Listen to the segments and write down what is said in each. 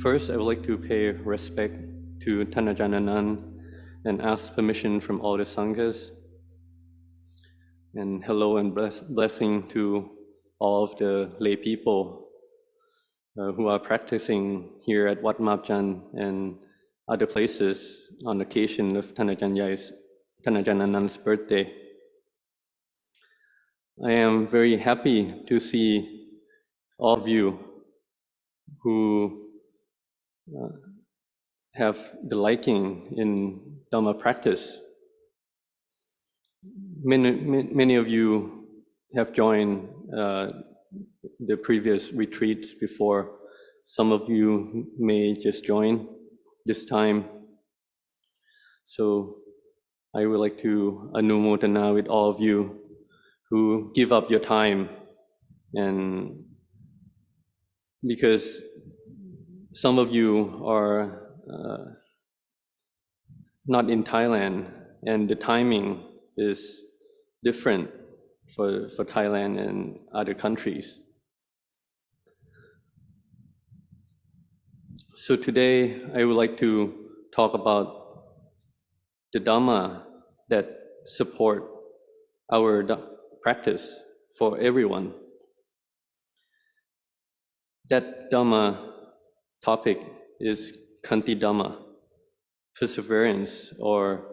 First, I would like to pay respect to Tan Ajahn Anan and ask permission from all the Sanghas. And hello and blessing to all of the lay people who are practicing here at Wat Mapjan and other places on occasion of Tan Ajahn Anan's birthday. I am very happy to see all of you who have the liking in Dhamma practice. Many of you have joined the previous retreats before. Some of you may just join this time. So I would like to anumodana with all of you who give up your time, and because some of you are not in Thailand and the timing is different for Thailand and other countries. So today I would like to talk about the Dhamma that support our practice for everyone. That Dhamma topic is Khanti Dhamma, perseverance or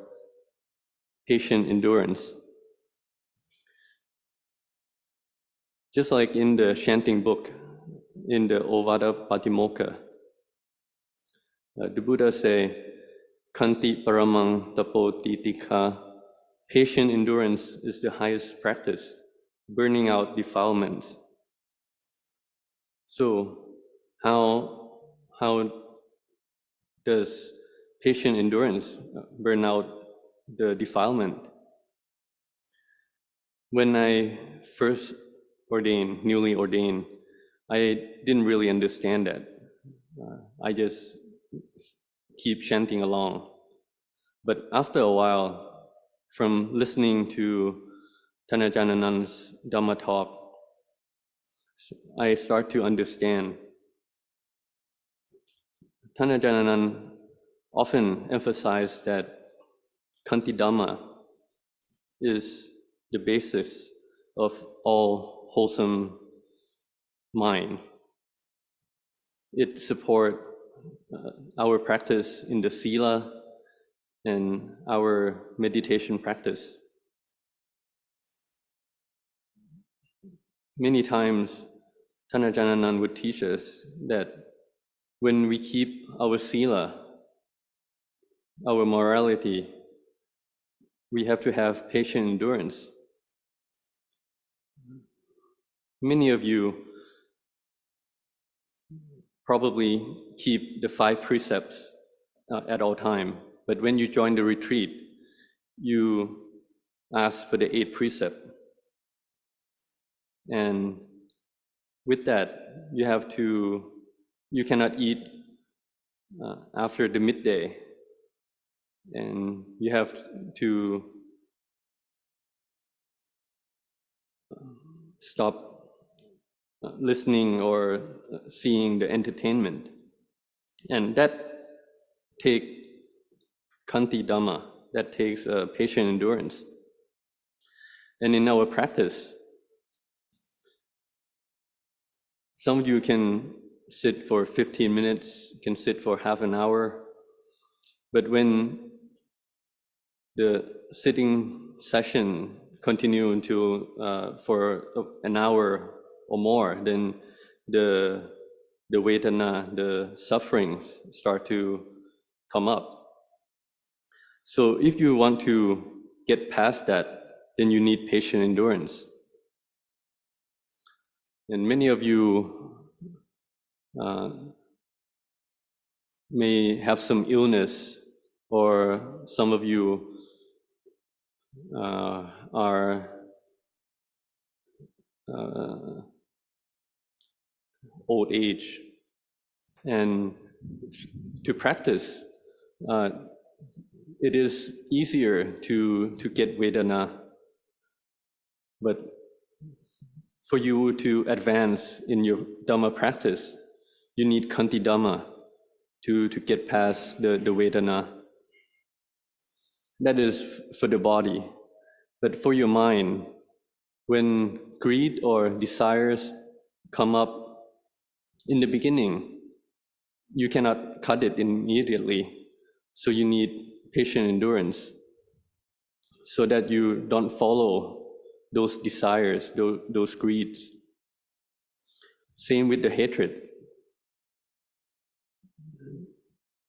patient endurance. Just like in the chanting book, in the Ovada Patimokkha, the Buddha say, Khanti paramang tapo titikha, patient endurance is the highest practice, burning out defilements. So how does patient endurance burn out the defilement? When I first newly ordained, I didn't really understand that. I just keep chanting along. But after a while, from listening to Tan Ajahn Anan's Dhamma talk, I start to understand. Tan Ajahn Anan often emphasized that Khanti Dhamma is the basis of all wholesome mind. It supports our practice in the Sila and our meditation practice. Many times, Tan Ajahn Anan would teach us that when we keep our Sila, our morality, we have to have patient endurance. Many of you probably keep the 5 precepts at all time, but when you join the retreat, you ask for the 8th precept. And with that, you cannot eat after the midday, and you have to stop listening or seeing the entertainment. And that takes Khanti Dhamma, that takes patient endurance. And in our practice, some of you can sit for 15 minutes, can sit for half an hour, but when the sitting session continue until for an hour or more, then the vedana, the sufferings start to come up. So if you want to get past that, then you need patient endurance. And many of you may have some illness, or some of you are old age, and to practice, it is easier to get vedana, but for you to advance in your Dhamma practice, you need Khanti Dhamma, to get past the Vedana. That is for the body. But for your mind, when greed or desires come up in the beginning, you cannot cut it immediately. So you need patient endurance so that you don't follow those desires, those greeds. Same with the hatred.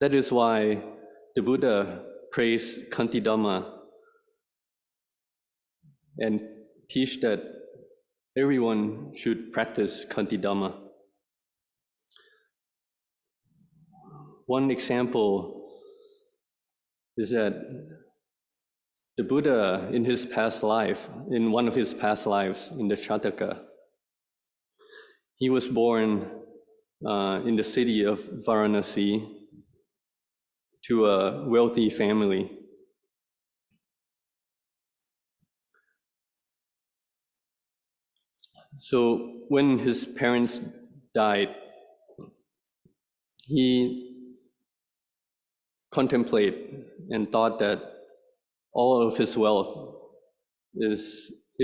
That is why the Buddha praised Kanti Dhamma and teach that everyone should practice Kanti Dhamma. One example is that the Buddha in his past life, in one of his past lives in the Shataka, he was born in the city of Varanasi to a wealthy family. So when his parents died, he contemplated and thought that all of his wealth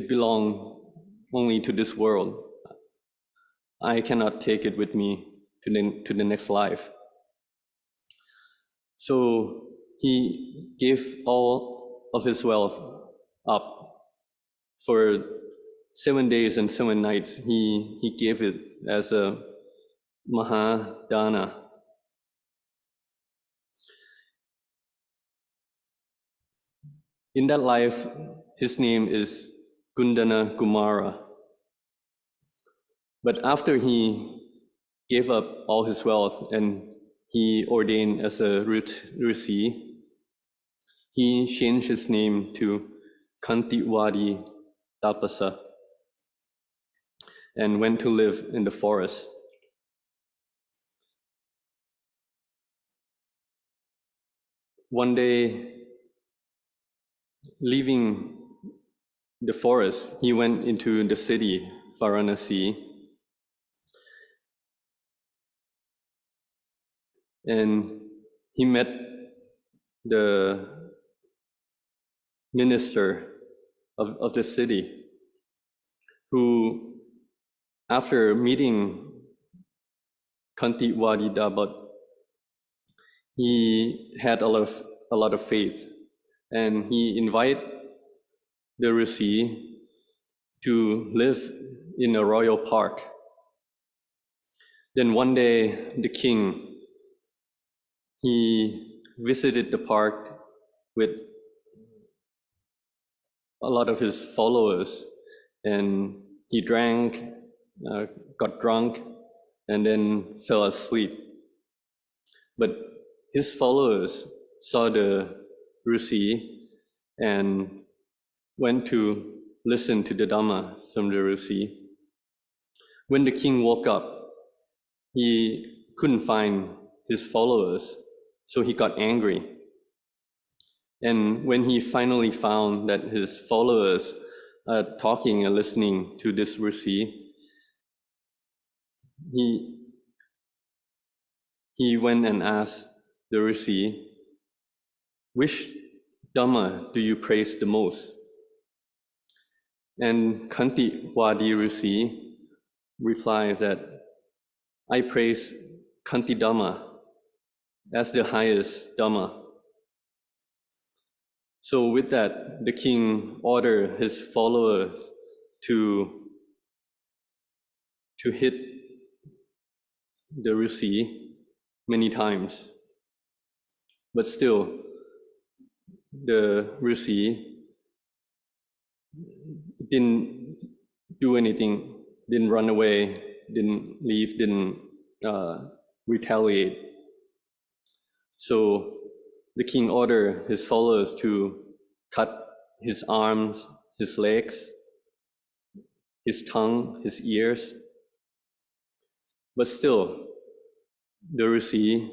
belonged only to this world. I cannot take it with me to the next life. So he gave all of his wealth up. For 7 days and 7 nights, he gave it as a Mahadana. In that life, his name is Gundana Kumara. But after he gave up all his wealth and he ordained as a Rishi, he changed his name to Kantiwadi Tapasa and went to live in the forest. One day, leaving the forest, he went into the city, Varanasi, and he met the minister of the city, who, after meeting Kantiwadi Dabat, he had a lot of faith, and he invited the Rishi to live in a royal park. Then one day, the king, he visited the park with a lot of his followers, and he drank, got drunk, and then fell asleep. But his followers saw the Rishi and went to listen to the Dhamma from the Rishi. When the king woke up, he couldn't find his followers, so he got angry. And when he finally found that his followers are talking and listening to this Rishi, he went and asked the Rishi, which Dhamma do you praise the most? And Kantiwadi Rishi replied that I praise Kanti Dhamma as the highest Dhamma. So with that, the king ordered his followers to hit the Rishi many times. But still, the Rishi didn't do anything, didn't run away, didn't leave, didn't retaliate. So the king ordered his followers to cut his arms, his legs, his tongue, his ears. But still, the Rishi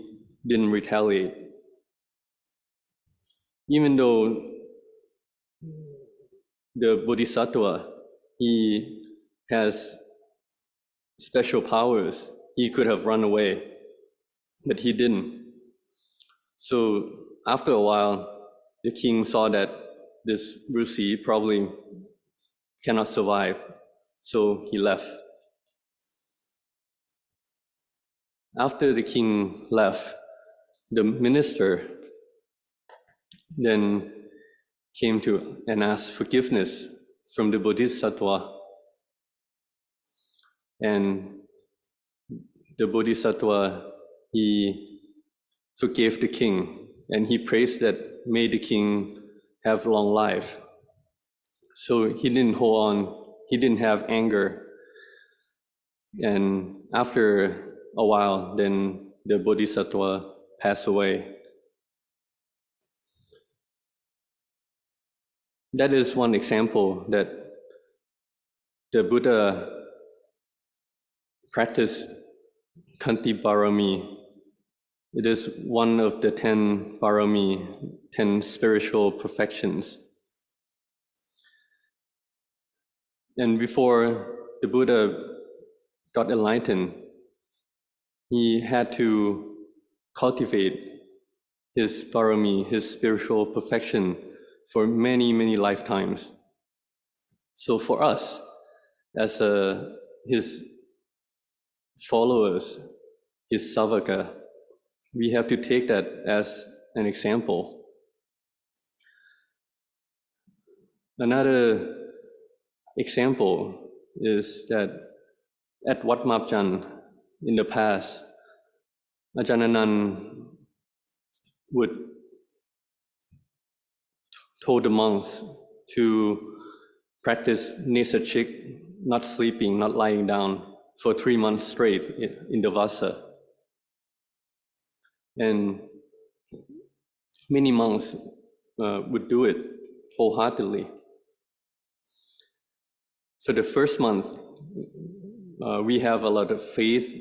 didn't retaliate. Even though the bodhisattva, he has special powers, he could have run away, but he didn't. So after a while, the king saw that this Rusi probably cannot survive, so he left. After the king left, the minister then came to and asked forgiveness from the bodhisattva. And the bodhisattva, he forgave the king, and he praised that may the king have long life. So he didn't hold on, he didn't have anger. And after a while, then the bodhisattva passed away. That is one example that the Buddha practiced Kanti Barami. It is one of the 10 Barami, 10 spiritual perfections. And before the Buddha got enlightened, he had to cultivate his Barami, his spiritual perfection, for many, many lifetimes. So for us, as his followers, his savaka, we have to take that as an example. Another example is that at Wat Mapjan in the past, Ajahn Anan would told the monks to practice nesachik, not sleeping, not lying down, for 3 months straight in the vasa. And many monks would do it wholeheartedly. For the first month, we have a lot of faith,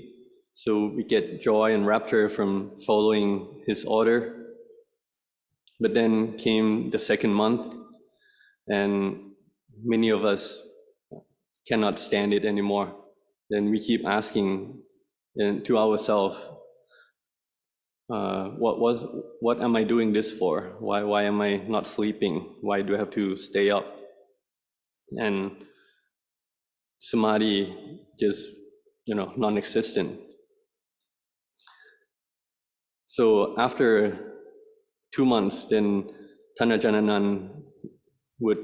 so we get joy and rapture from following his order. But then came the second month, and many of us cannot stand it anymore. Then we keep asking to ourselves, what am I doing this for? Why am I not sleeping? Why do I have to stay up? And samadhi just, non-existent. So after 2 months, then Tan Ajahn would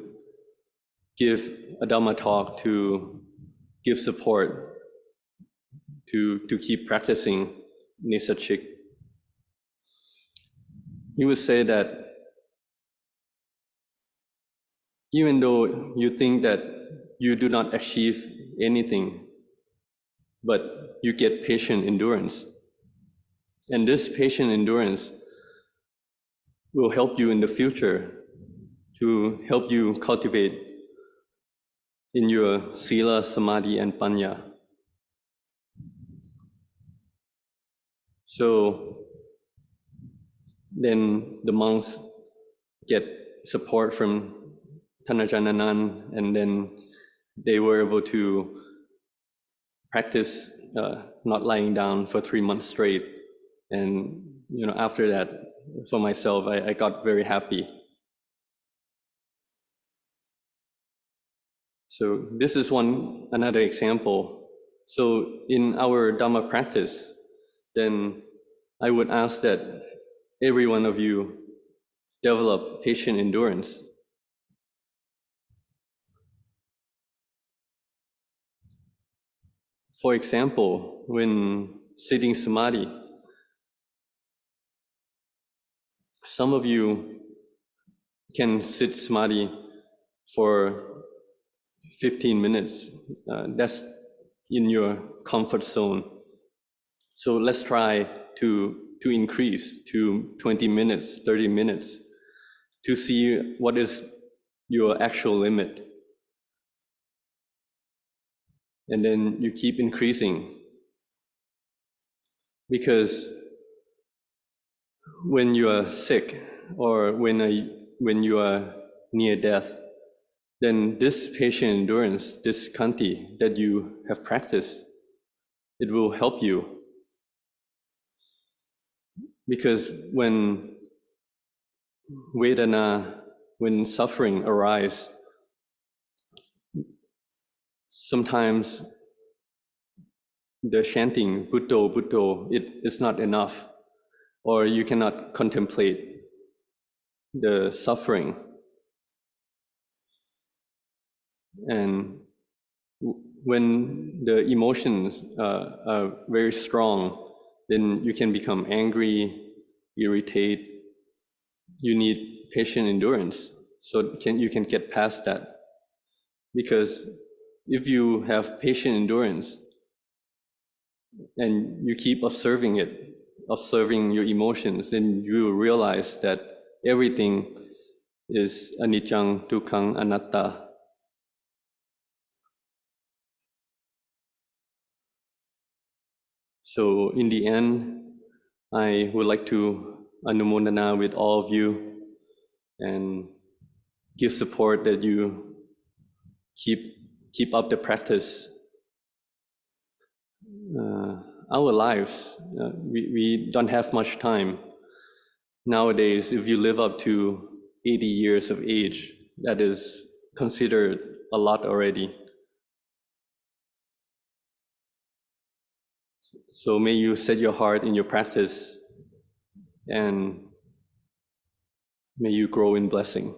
give a Dhamma talk to give support to keep practicing nesachik. He would say that even though you think that you do not achieve anything, but you get patient endurance. And this patient endurance will help you in the future to help you cultivate in your sila, samadhi, and panya. So then the monks get support from Tan Ajahn Anan, and then they were able to practice not lying down for 3 months straight. And after that, for myself, I got very happy. So this is another example. So in our Dhamma practice, then I would ask that every one of you develop patient endurance. For example, when sitting samadhi, some of you can sit samadhi for 15 minutes. That's in your comfort zone. So let's try to increase to 20 minutes, 30 minutes, to see what is your actual limit. And then you keep increasing. Because when you are sick or when you are near death, then this patient endurance, this kanti that you have practiced, it will help you. Because when Vedana, when suffering arises, sometimes the chanting Buddho, Buddho, it is not enough, or you cannot contemplate the suffering. And when the emotions are very strong, then you can become angry, irritate. You need patient endurance so you can get past that. Because if you have patient endurance and you keep observing it, observing your emotions, then you will realize that everything is anicca, dukkha, anatta. So in the end, I would like to anumodana with all of you and give support that you keep up the practice. Our lives, we don't have much time. Nowadays, if you live up to 80 years of age, that is considered a lot already. So may you set your heart in your practice and may you grow in blessing.